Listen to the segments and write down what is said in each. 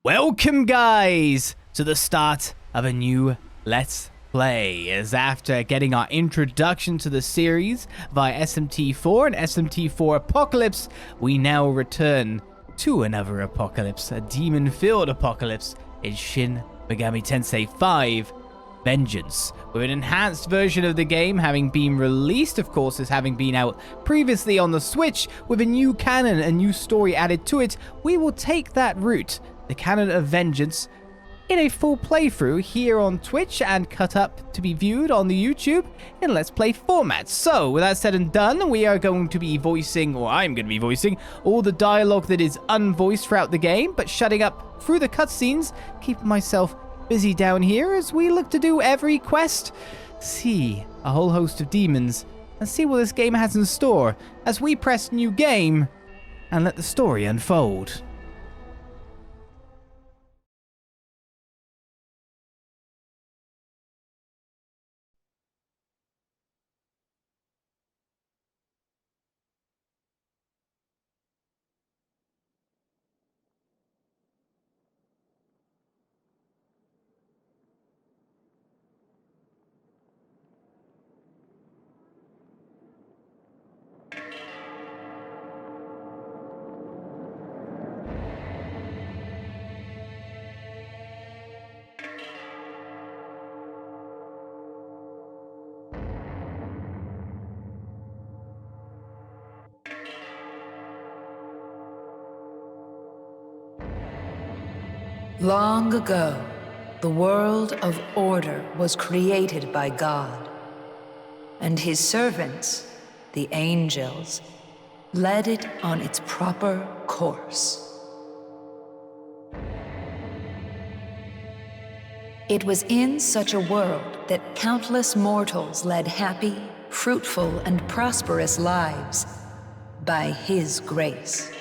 Welcome guys to the start of a new Let's Play, as after getting our introduction to the series via SMT4 and SMT4 Apocalypse, we now return to another apocalypse, a demon-filled apocalypse in Shin Megami Tensei V Vengeance, with an enhanced version of the game having been released, of course, as having been out previously on the Switch, with a new canon, a new story added to it. We will take that route, the canon of Vengeance, in a full playthrough here on Twitch and cut up to be viewed on the YouTube in Let's Play format. So, with that said and done, we are going to be voicing, or I'm going to be voicing, all the dialogue that is unvoiced throughout the game, but shutting up through the cutscenes, keeping myself busy down here as we look to do every quest, see a whole host of demons, and see what this game has in store as we press new game and let the story unfold. Long ago, the world of order was created by God, and his servants, the angels, led it on its proper course. It was in such a world that countless mortals led happy, fruitful, and prosperous lives by his grace.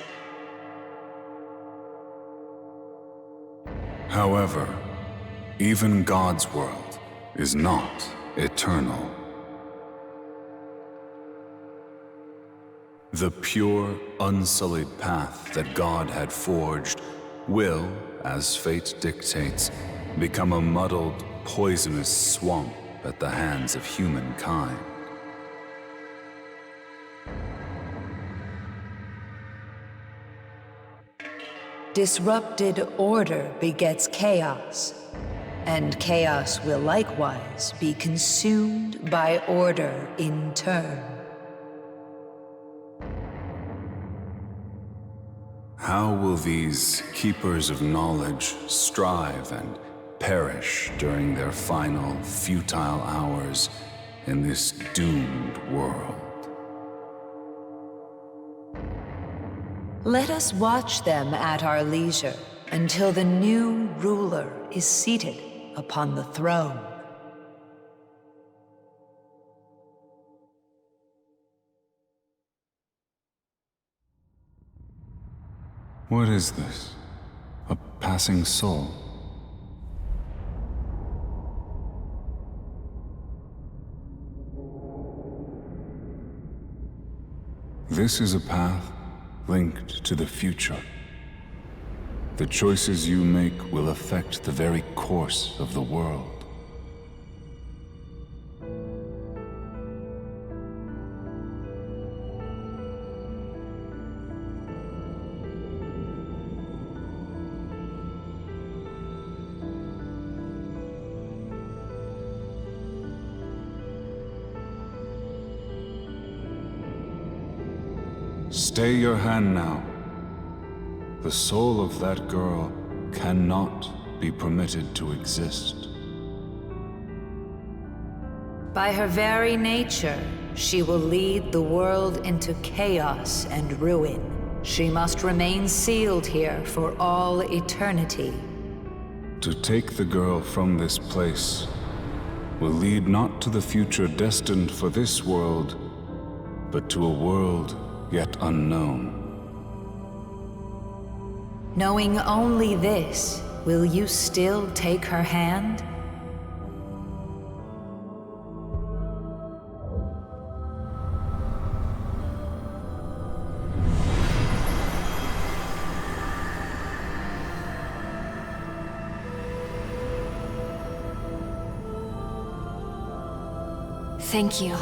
However, even God's world is not eternal. The pure, unsullied path that God had forged will, as fate dictates, become a muddled, poisonous swamp at the hands of humankind. Disrupted order begets chaos, and chaos will likewise be consumed by order in turn. How will these keepers of knowledge strive and perish during their final, futile hours in this doomed world? Let us watch them at our leisure until the new ruler is seated upon the throne. What is this? A passing soul? This is a path linked to the future. The choices you make will affect the very course of the world. Stay your hand now. The soul of that girl cannot be permitted to exist. By her very nature, she will lead the world into chaos and ruin. She must remain sealed here for all eternity. To take the girl from this place will lead not to the future destined for this world, but to a world yet unknown. Knowing only this, will you still take her hand? Thank you.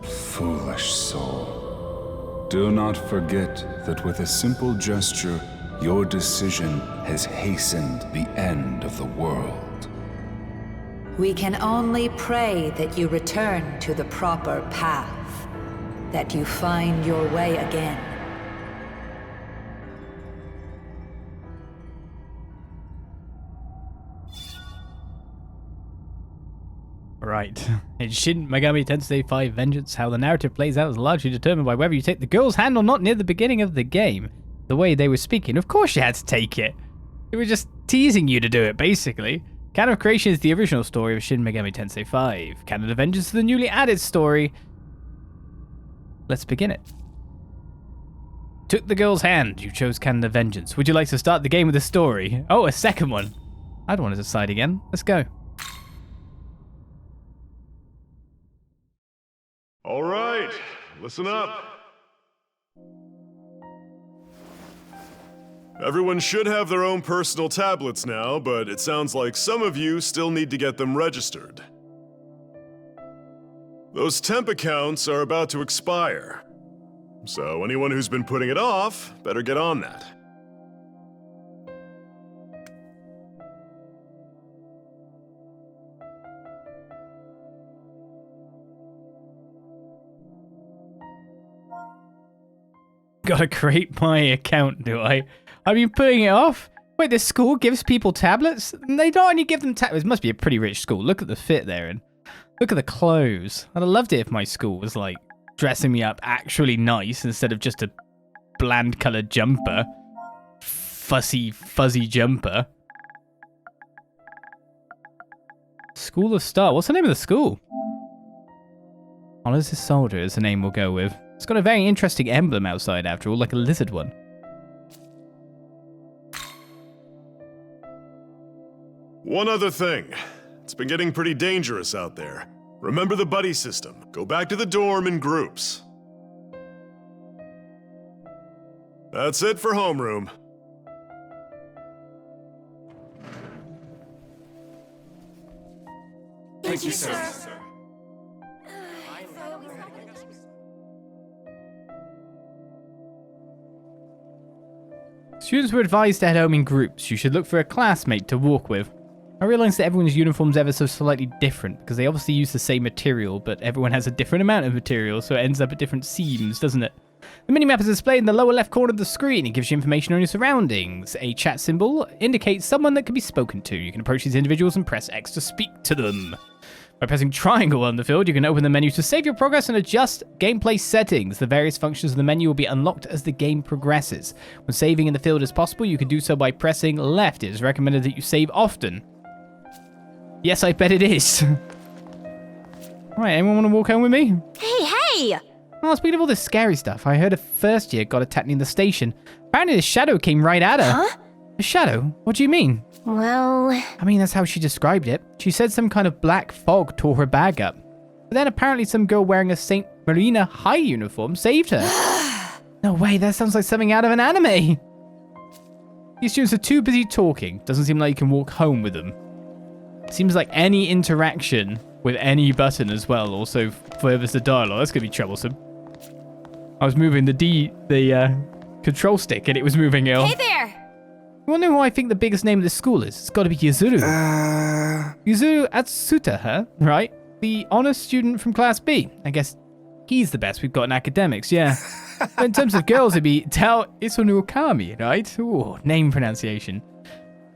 Foolish soul. Do not forget that with a simple gesture, your decision has hastened the end of the world. We can only pray that you return to the proper path, that you find your way again. Right. In Shin Megami Tensei V Vengeance, how the narrative plays out is largely determined by whether you take the girl's hand or not near the beginning of the game. The way they were speaking, of course you had to take it. They were just teasing you to do it, basically. Canon of Creation is the original story of Shin Megami Tensei V. Canon of Vengeance is the newly added story. Let's begin it. Took the girl's hand. You chose Canon of Vengeance. Would you like to start the game with a story? Oh, a second one. I'd want to decide again. Let's go. All right, listen up. Everyone should have their own personal tablets now, but it sounds like some of you still need to get them registered. Those temp accounts are about to expire, so anyone who's been putting it off better get on that. Gotta create my account, do I? I've been putting it off. Wait, this school gives people tablets? They don't only give them tablets. It must be a pretty rich school. Look at the fit they're in. Look at the clothes. I'd have loved it if my school was like dressing me up actually nice instead of just a bland colored jumper. Fuzzy jumper. School of Star. What's the name of the school? Honors Soldier is the name we'll go with. It's got a very interesting emblem outside after all, like a lizard one. One other thing. It's been getting pretty dangerous out there. Remember the buddy system. Go back to the dorm in groups. That's it for homeroom. Thank you, sir. Students were advised to head home in groups. You should look for a classmate to walk with. I realized that everyone's uniform's ever so slightly different, because they obviously use the same material, but everyone has a different amount of material, so it ends up at different seams, doesn't it? The minimap is displayed in the lower left corner of the screen. It gives you information on your surroundings. A chat symbol indicates someone that can be spoken to. You can approach these individuals and press X to speak to them. By pressing triangle on the field, you can open the menu to save your progress and adjust gameplay settings. The various functions of the menu will be unlocked as the game progresses. When saving in the field is possible, you can do so by pressing left. It is recommended that you save often. Yes, I bet it is. Alright, anyone want to walk home with me? Hey! Oh, speaking of all this scary stuff, I heard a first year got attacked near the station. Apparently a shadow came right at her. Huh? A shadow? What do you mean? Well... I mean, that's how she described it. She said some kind of black fog tore her bag up. But then apparently some girl wearing a St. Marina High uniform saved her. No way, that sounds like something out of an anime. These students are too busy talking. Doesn't seem like you can walk home with them. Seems like any interaction with any button as well also furthers the dialogue. That's going to be troublesome. I was moving the control stick and it was moving ill. Hey there! You want to know who I think the biggest name of this school is? It's got to be Yuzuru. Yuzuru Atsuta, huh? Right. The honor student from Class B. I guess he's the best we've got in academics, yeah. But in terms of girls, it'd be Tao Isonukami, right? Ooh, name pronunciation.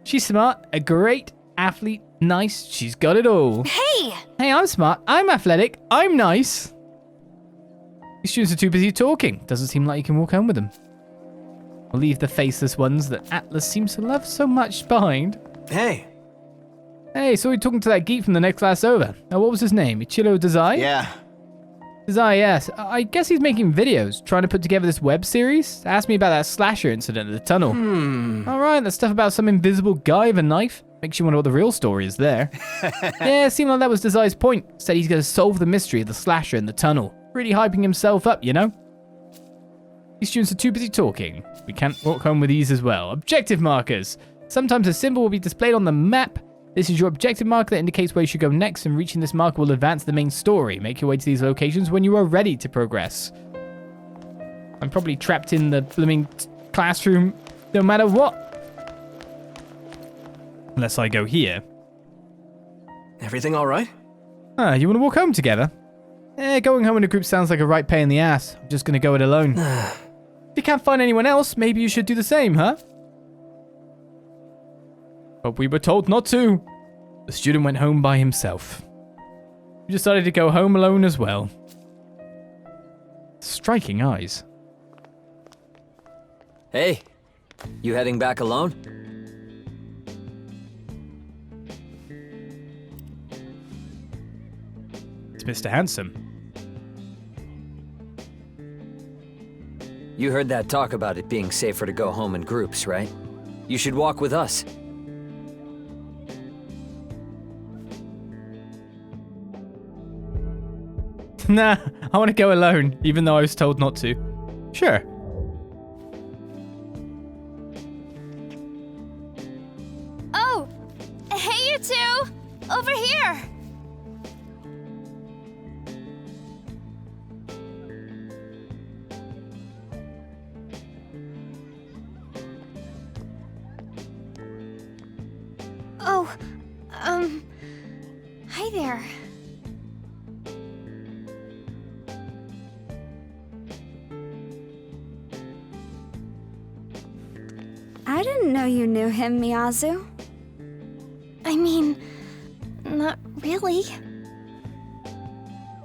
She's smart, a great athlete, nice, she's got it all. Hey! Hey, I'm smart, I'm athletic, I'm nice. These students are too busy talking. Doesn't seem like you can walk home with them. We'll leave the faceless ones that Atlus seems to love so much behind. Hey. Hey, saw you talking to that geek from the next class over. Now, what was his name? Ichiro Dazai? Yeah. Dazai, yes. I guess he's making videos, trying to put together this web series. Asked me about that slasher incident at the tunnel. Alright, that stuff about some invisible guy with a knife. Makes you wonder what the real story is there. Yeah, it seemed like that was Dazai's point. Said he's going to solve the mystery of the slasher in the tunnel. Really hyping himself up, you know? These students are too busy talking. We can't walk home with these as well. Objective markers. Sometimes a symbol will be displayed on the map. This is your objective marker that indicates where you should go next, and reaching this marker will advance the main story. Make your way to these locations when you are ready to progress. I'm probably trapped in the blooming classroom no matter what. Unless I go here. Everything all right? You want to walk home together? Going home in a group sounds like a right pain in the ass. I'm just going to go it alone. If you can't find anyone else, maybe you should do the same, huh? But we were told not to. The student went home by himself. He decided to go home alone as well. Striking eyes. Hey, you heading back alone? It's Mr. Handsome. You heard that talk about it being safer to go home in groups, right? You should walk with us. Nah, I want to go alone, even though I was told not to. Sure. Oh, hey you two! Over here! Oh, hi there. I didn't know you knew him, Miyazu. I mean, not really.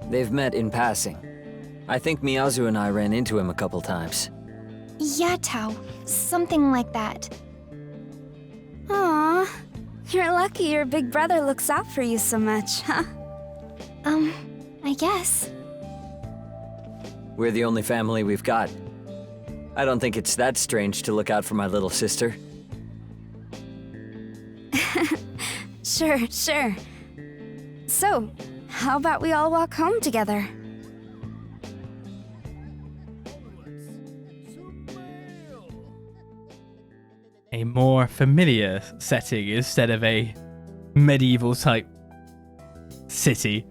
They've met in passing. I think Miyazu and I ran into him a couple times. Yeah, Tao. Something like that. Aw, you're lucky your big brother looks out for you so much, huh? I guess. We're the only family we've got. I don't think it's that strange to look out for my little sister. Sure. So, how about we all walk home together? A more familiar setting instead of a medieval type city.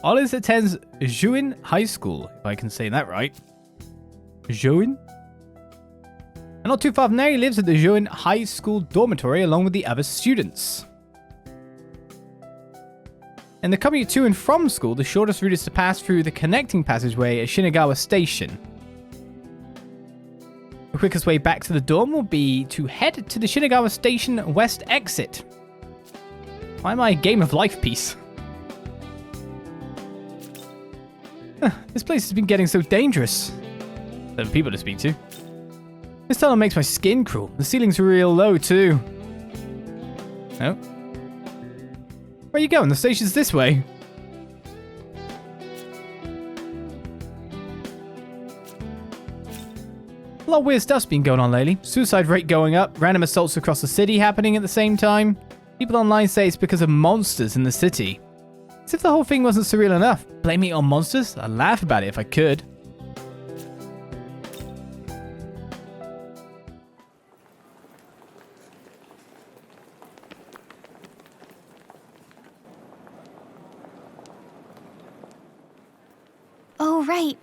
Oliz attends Jouin High School, if I can say that right. Jouin? And not too far from there, he lives at the Jouin High School dormitory along with the other students. In the commute to and from school, the shortest route is to pass through the connecting passageway at Shinagawa Station. The quickest way back to the dorm will be to head to the Shinagawa Station west exit. Why am I a game of life piece? This place has been getting so dangerous. There are people to speak to. This tunnel makes my skin crawl. The ceiling's real low too. Oh. Where are you going? The station's this way. A lot of weird stuff's been going on lately. Suicide rate going up, random assaults across the city happening at the same time. People online say it's because of monsters in the city. As if the whole thing wasn't surreal enough. Blaming it on monsters? I'd laugh about it if I could. Oh, right.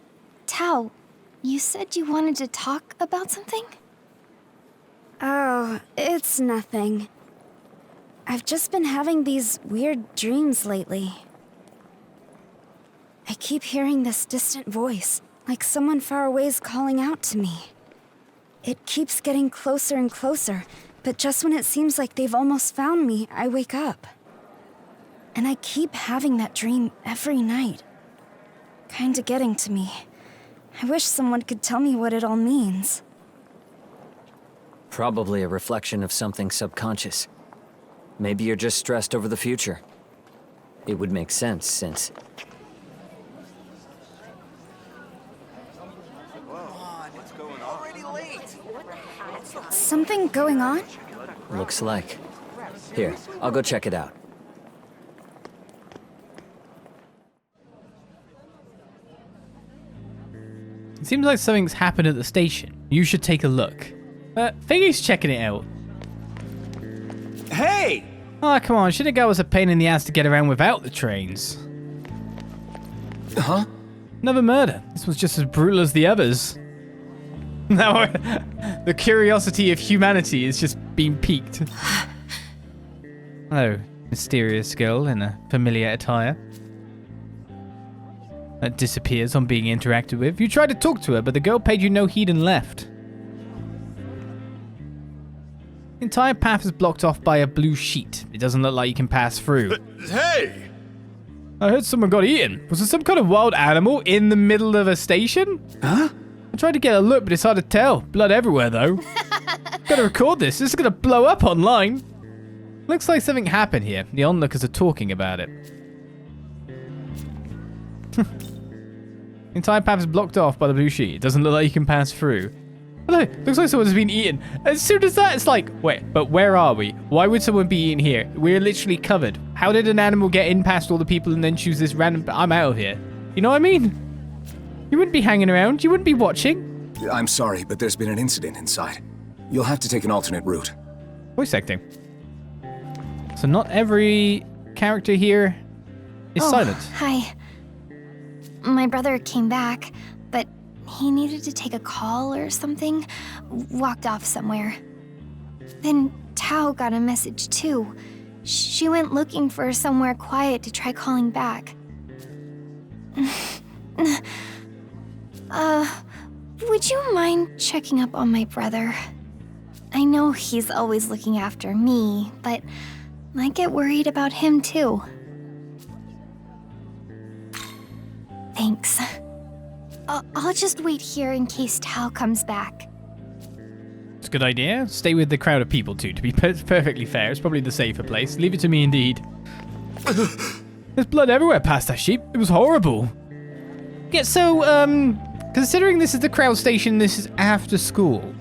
Tao, you said you wanted to talk about something? Oh, it's nothing. I've just been having these weird dreams lately. I keep hearing this distant voice, like someone far away is calling out to me. It keeps getting closer and closer, but just when it seems like they've almost found me, I wake up. And I keep having that dream every night. Kinda getting to me. I wish someone could tell me what it all means. Probably a reflection of something subconscious. Maybe you're just stressed over the future. It would make sense since... Something going on? Looks like. Here, I'll go check it out. It seems like something's happened at the station. You should take a look. Figgy's checking it out. Hey! Oh, come on. Shinigami was a pain in the ass to get around without the trains. Huh? Another murder. This was just as brutal as the others. Now, the curiosity of humanity is just being piqued. Hello, mysterious girl in a familiar attire. That disappears on being interacted with. You tried to talk to her, but the girl paid you no heed and left. The entire path is blocked off by a blue sheet. It doesn't look like you can pass through. Hey! I heard someone got eaten. Was there some kind of wild animal in the middle of a station? Huh? I tried to get a look, but it's hard to tell. Blood everywhere, though. Gotta record this. This is gonna blow up online. Looks like something happened here. The onlookers are talking about it. The entire path is blocked off by the blue sheet. It doesn't look like you can pass through. Hello, looks like someone's been eaten. As soon as that, it's like, wait, but where are we? Why would someone be eaten here? We're literally covered. How did an animal get in past all the people and then choose this random... I'm out of here. You know what I mean? You wouldn't be hanging around. You wouldn't be watching. I'm sorry, but there's been an incident inside. You'll have to take an alternate route. Voice acting. So not every character here is silent. Hi. My brother came back, but he needed to take a call or something. Walked off somewhere. Then Tao got a message too. She went looking for somewhere quiet to try calling back. Would you mind checking up on my brother? I know he's always looking after me, but I get worried about him too. Thanks. I'll just wait here in case Tao comes back. It's a good idea. Stay with the crowd of people too. To be perfectly fair, it's probably the safer place. Leave it to me indeed. There's blood everywhere past that sheep. It was horrible. Yeah, so, considering this is the crowd station, this is after school.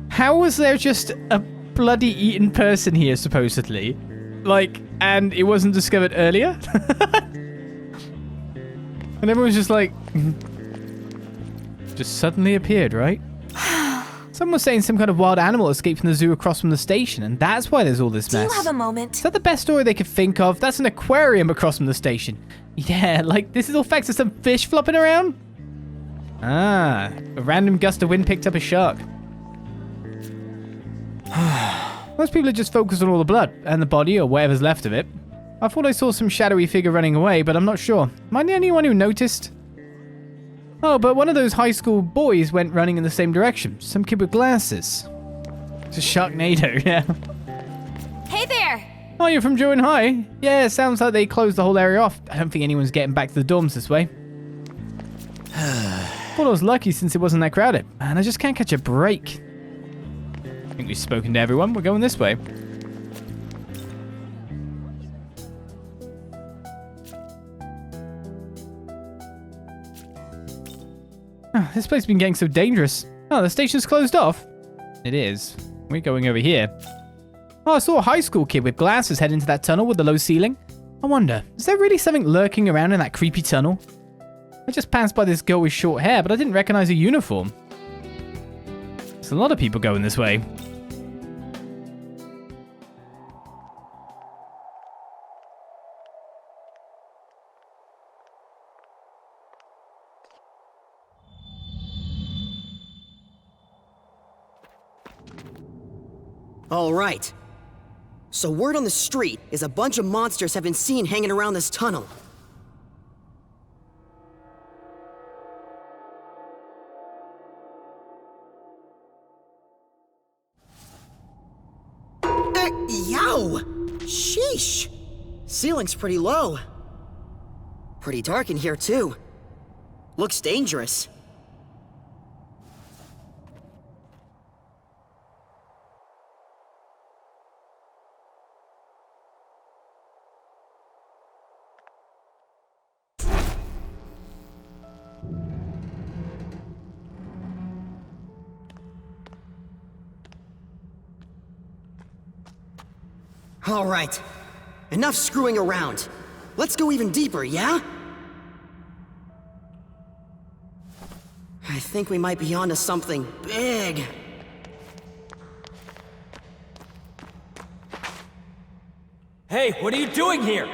How was there just a bloody eaten person here, supposedly? Like, and it wasn't discovered earlier? And everyone's just like... just suddenly appeared, right? Someone was saying some kind of wild animal escaped from the zoo across from the station, and that's why there's all this mess. Do you have a moment? Is that the best story they could think of? That's an aquarium across from the station. Yeah, like, this is all thanks to some fish flopping around? Ah, a random gust of wind picked up a shark. Most people are just focused on all the blood, and the body, or whatever's left of it. I thought I saw some shadowy figure running away, but I'm not sure. Am I the only one who noticed? Oh, but one of those high school boys went running in the same direction. Some kid with glasses. It's a Sharknado, yeah. Hey there! Oh, you're from Jouin High? Yeah, sounds like they closed the whole area off. I don't think anyone's getting back to the dorms this way. Thought I was lucky since it wasn't that crowded. Man, I just can't catch a break. I think we've spoken to everyone. We're going this way. Oh, this place has been getting so dangerous. Oh, the station's closed off. It is. We're going over here. Oh, I saw a high school kid with glasses head into that tunnel with the low ceiling. I wonder, is there really something lurking around in that creepy tunnel? I just passed by this girl with short hair, but I didn't recognize her uniform. There's a lot of people going this way. All right. So word on the street is a bunch of monsters have been seen hanging around this tunnel. Yow! Sheesh! Ceiling's pretty low. Pretty dark in here, too. Looks dangerous. All right. Enough screwing around. Let's go even deeper, yeah? I think we might be onto something big. Hey, what are you doing here?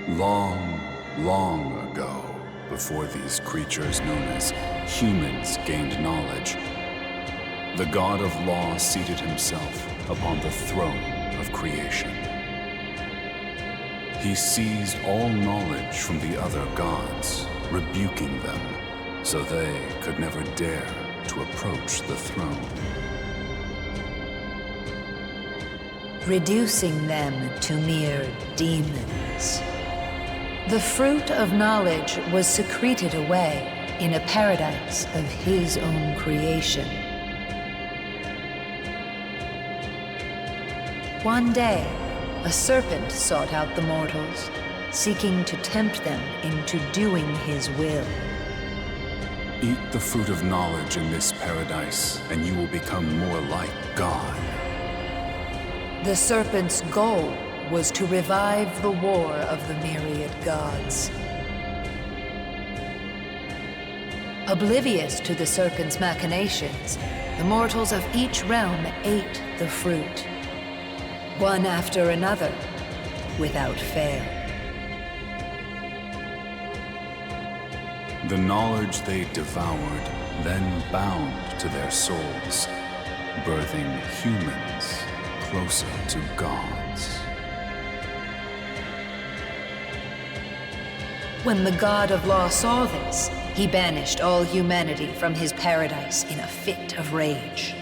Long, long ago, before these creatures known as humans gained knowledge, the god of law seated himself upon the throne of creation. He seized all knowledge from the other gods, rebuking them, so they could never dare to approach the throne. Reducing them to mere demons. The fruit of knowledge was secreted away in a paradise of his own creation. One day, a serpent sought out the mortals, seeking to tempt them into doing his will. Eat the fruit of knowledge in this paradise, and you will become more like God. The serpent's goal was to revive the war of the myriad gods. Oblivious to the serpent's machinations, the mortals of each realm ate the fruit, one after another, without fail. The knowledge they devoured then bound to their souls, birthing humans closer to gods. When the god of law saw this, he banished all humanity from his paradise in a fit of rage.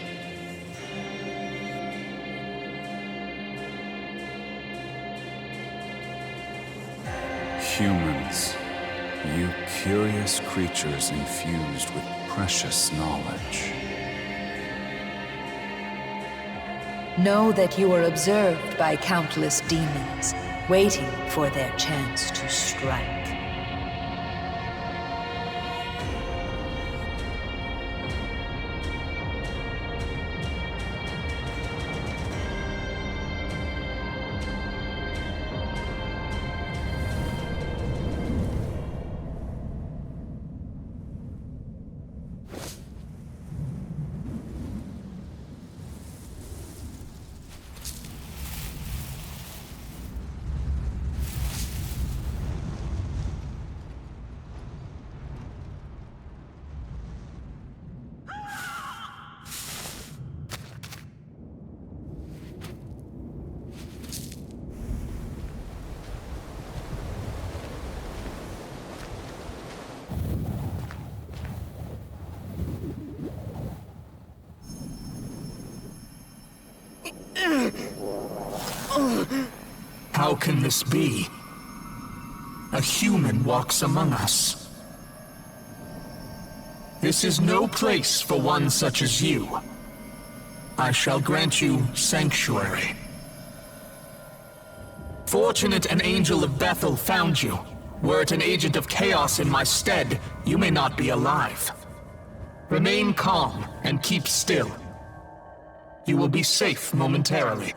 Humans, you curious creatures infused with precious knowledge. Know that you are observed by countless demons, waiting for their chance to strike. How can this be? A human walks among us. This is no place for one such as you. I shall grant you sanctuary. Fortunate an angel of Bethel found you. Were it an agent of chaos in my stead, you may not be alive. Remain calm and keep still. You will be safe momentarily.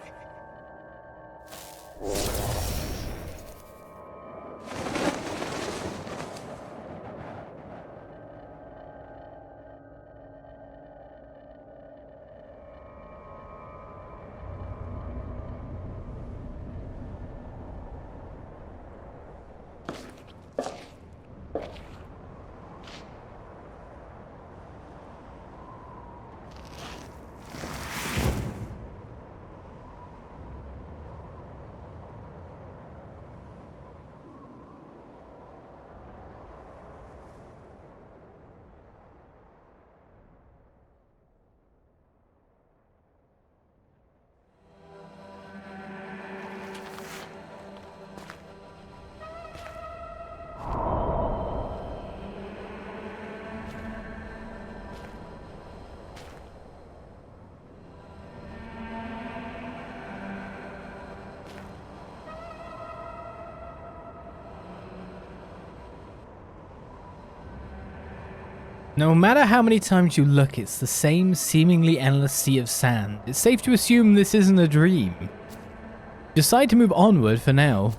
No matter how many times you look, it's the same seemingly endless sea of sand. It's safe to assume this isn't a dream. Decide to move onward for now.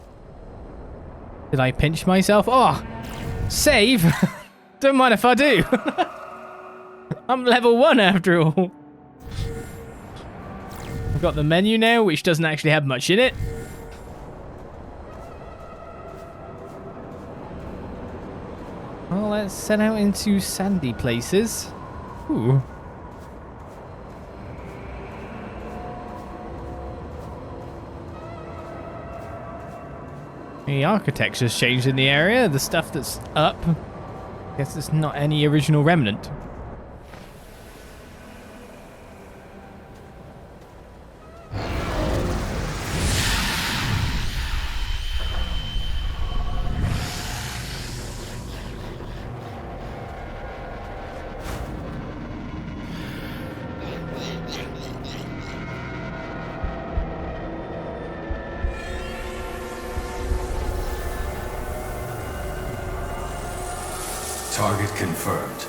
Did I pinch myself? Oh! Save? Don't mind if I do. I'm level 1 after all. I've got the menu now, which doesn't actually have much in it. Well, let's set out into sandy places. Ooh. The architecture's changed in the area. The stuff that's up, I guess there's not any original remnant. Target confirmed.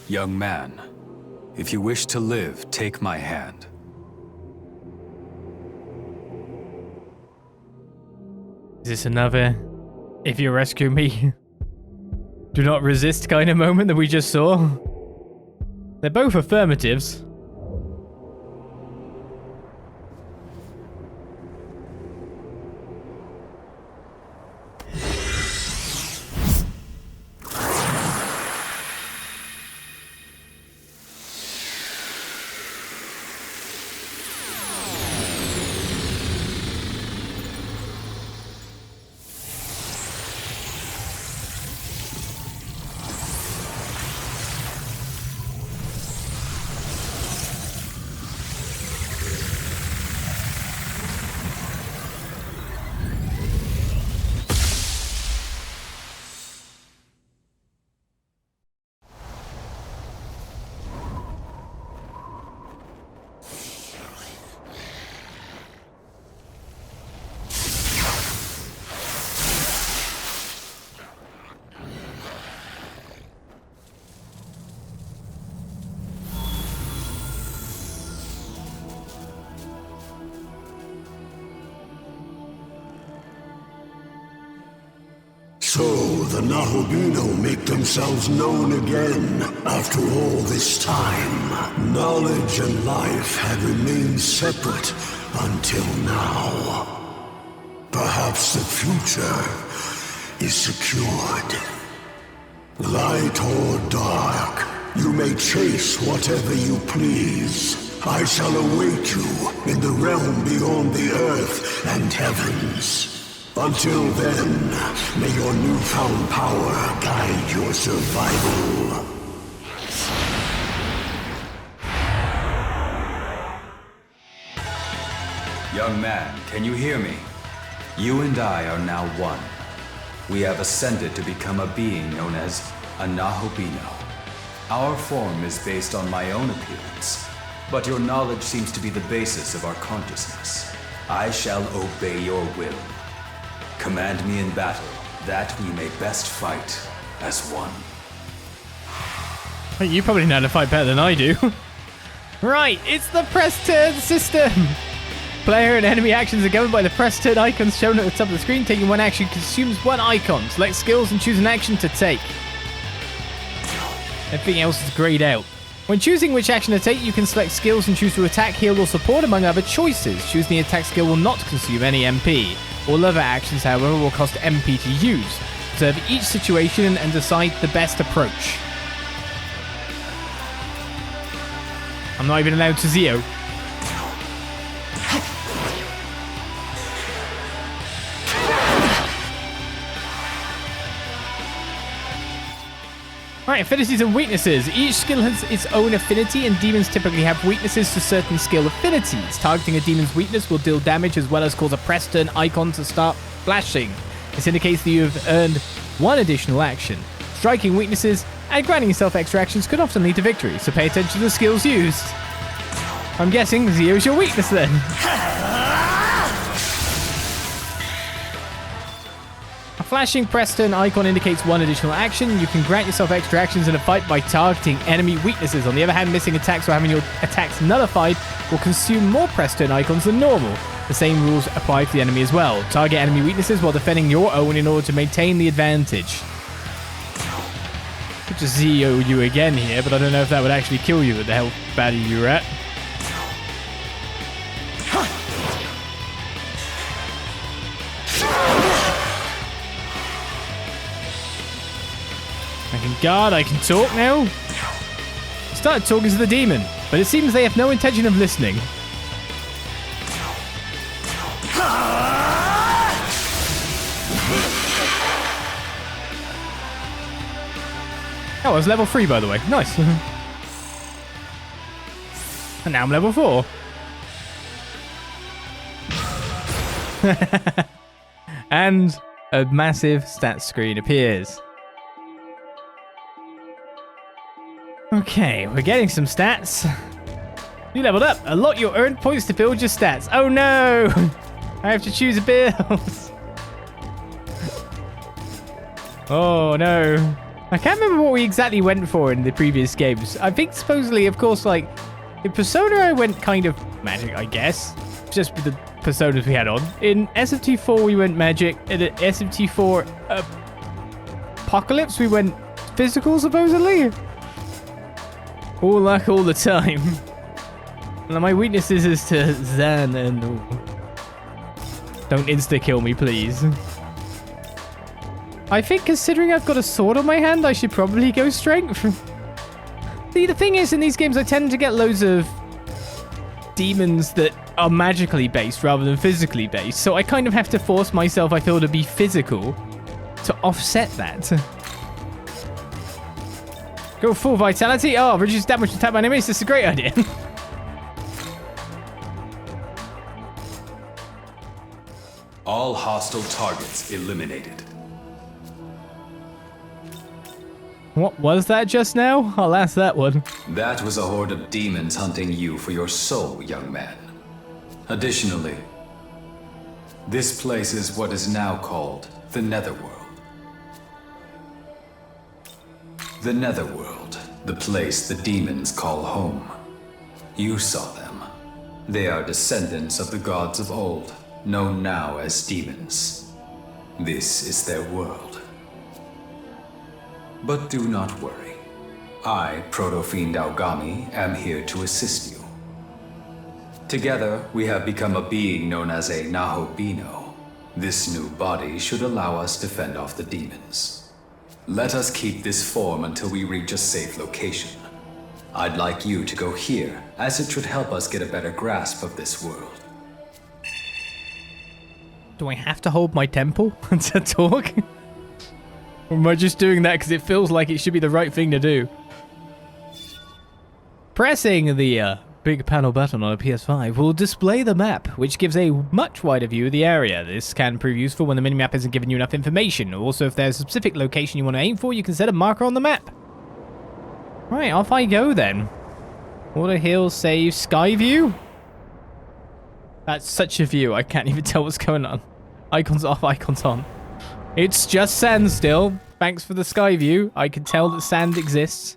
Young man, if you wish to live, take my hand. Is this another, if you rescue me, do not resist kind of moment that we just saw? They're both affirmatives. So, the Nahobino make themselves known again after all this time. Knowledge and life had remained separate until now. Perhaps the future is secured. Light or dark, you may chase whatever you please. I shall await you in the realm beyond the earth and heavens. Until then, may your newfound power guide your survival. Young man, can you hear me? You and I are now one. We have ascended to become a being known as a Nahobino. Our form is based on my own appearance, but your knowledge seems to be the basis of our consciousness. I shall obey your will. Command me in battle, that we may best fight as one. You probably know how to fight better than I do. Right, it's the press turn system. Player and enemy actions are governed by the press turn icons shown at the top of the screen. Taking one action consumes one icon. Select skills and choose an action to take. Everything else is grayed out. When choosing which action to take, you can select skills and choose to attack, heal, or support among other choices. Choosing the attack skill will not consume any MP. All other actions, however, will cost MP to use. Observe each situation and decide the best approach. I'm not even allowed to Zeo. Right, affinities and weaknesses. Each skill has its own affinity, and demons typically have weaknesses to certain skill affinities. Targeting a demon's weakness will deal damage as well as cause a press turn icon to start flashing. This indicates that you have earned one additional action. Striking weaknesses and granting yourself extra actions could often lead to victory, so pay attention to the skills used. I'm guessing Zero's your weakness then. A flashing press turn icon indicates one additional action. You can grant yourself extra actions in a fight by targeting enemy weaknesses. On the other hand, missing attacks or having your attacks nullified will consume more press turn icons than normal. The same rules apply to the enemy as well. Target enemy weaknesses while defending your own in order to maintain the advantage. Could just ZO you again here, but I don't know if that would actually kill you at the health value you're at. I can guard, I can talk now. I started talking to the demon, but it seems they have no intention of listening. Oh, I was level 3 by the way. Nice. And now I'm level 4. And a massive stats screen appears. Okay, we're getting some stats. You leveled up. Allot your earned points to build your stats. Oh no! I have to choose a build. Oh no. I can't remember what we exactly went for in the previous games. I think supposedly, of course, like, in Persona I went kind of magic, I guess. Just with the personas we had on. In SMT4 we went magic. In SMT4 Apocalypse we went physical, supposedly. All luck all the time. And my weaknesses is to Zan and... Don't insta-kill me, please. I think considering I've got a sword on my hand, I should probably go strength. See, the thing is, in these games, I tend to get loads of demons that are magically based rather than physically based. So I kind of have to force myself, I feel, to be physical to offset that. Go full vitality. Oh, reduce damage to tap my enemies. This is a great idea. All hostile targets eliminated. What was that just now? I'll ask that one. That was a horde of demons hunting you for your soul, young man. Additionally, this place is what is now called the Netherworld. The Netherworld, the place the demons call home. You saw them. They are descendants of the gods of old, known now as demons. This is their world. But do not worry. I, Proto-Fiend Aogami, am here to assist you. Together, we have become a being known as a Nahobino. This new body should allow us to fend off the demons. Let us keep this form until we reach a safe location. I'd like you to go here, as it should help us get a better grasp of this world. Do I have to hold my temple to talk? Or am I just doing that because it feels like it should be the right thing to do? Pressing the big panel button on a PS5 will display the map, which gives a much wider view of the area. This can prove useful when the minimap isn't giving you enough information. Also, if there's a specific location you want to aim for, you can set a marker on the map. Right, off I go then. Water Hill, save, sky view? That's such a view, I can't even tell what's going on. Icons off, icons on. It's just sand still. Thanks for the sky view. I can tell that sand exists.